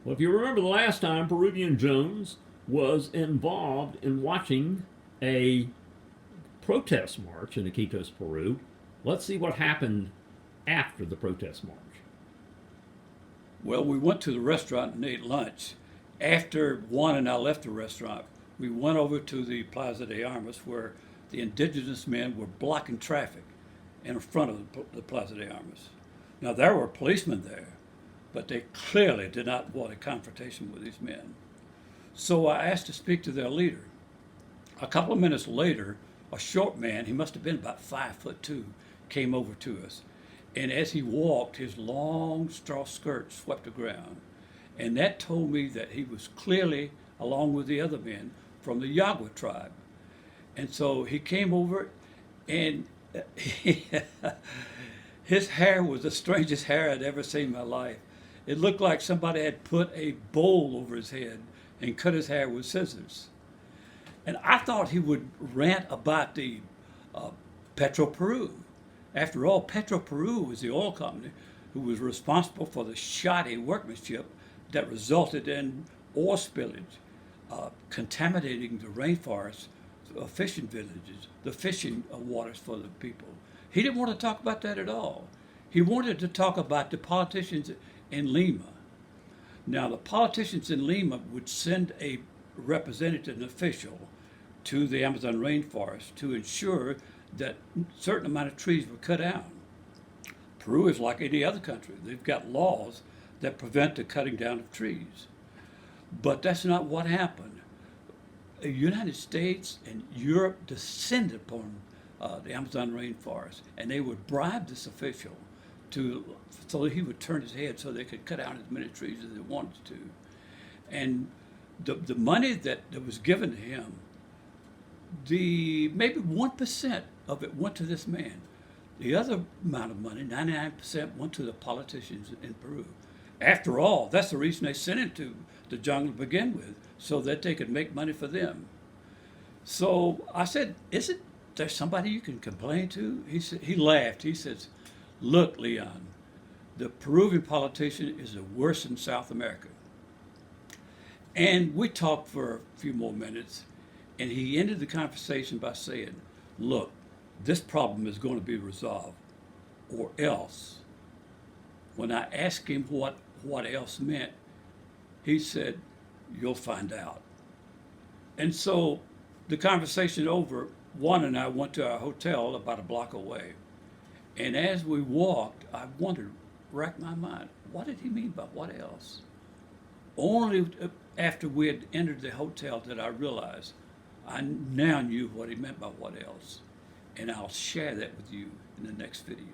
Well, if you remember the last time, Peruvian Jones was involved in watching a protest march in Iquitos, Peru. Let's see what happened after the protest march. Well, we went to the restaurant and ate lunch. After Juan and I left the restaurant, we went over to the Plaza de Armas where the indigenous men were blocking traffic in front of the Plaza de Armas. Now, there were policemen there, but they clearly did not want a confrontation with these men. So I asked to speak to their leader. A couple of minutes later, a short man, he must have been about 5'2", came over to us. And as he walked, his long straw skirt swept the ground. And that told me that he was clearly, along with the other men, from the Yagua tribe. And so he came over, and his hair was the strangest hair I'd ever seen in my life. It looked like somebody had put a bowl over his head and cut his hair with scissors. And I thought he would rant about the Petro Peru. After all, Petro Peru was the oil company who was responsible for the shoddy workmanship that resulted in oil spillage, contaminating the rainforests, fishing villages, the fishing waters for the people. He didn't want to talk about that at all. He wanted to talk about the politicians in Lima. Now, the politicians in Lima would send a representative, an official, to the Amazon rainforest to ensure that a certain amount of trees were cut down. Peru is like any other country. They've got laws that prevent the cutting down of trees. But that's not what happened. The United States and Europe descended upon the Amazon rainforest, and they would bribe this official so that he would turn his head so they could cut down as many trees as they wanted to. And the money that was given to him, maybe 1% of it went to this man. The other amount of money, 99%, went to the politicians in Peru. After all, that's the reason they sent him to the jungle to begin with, so that they could make money for them. So I said, isn't there somebody you can complain to? He laughed. He says, look, Leon, the Peruvian politician is the worst in South America. And we talked for a few more minutes, and he ended the conversation by saying, look, this problem is going to be resolved, or else. When I asked him what else meant, he said, you'll find out. And so the conversation over, Juan and I went to our hotel about a block away. And as we walked, I wondered, racked my mind, what did he mean by what else? Only after we had entered the hotel did I realize I now knew what he meant by what else. And I'll share that with you in the next video.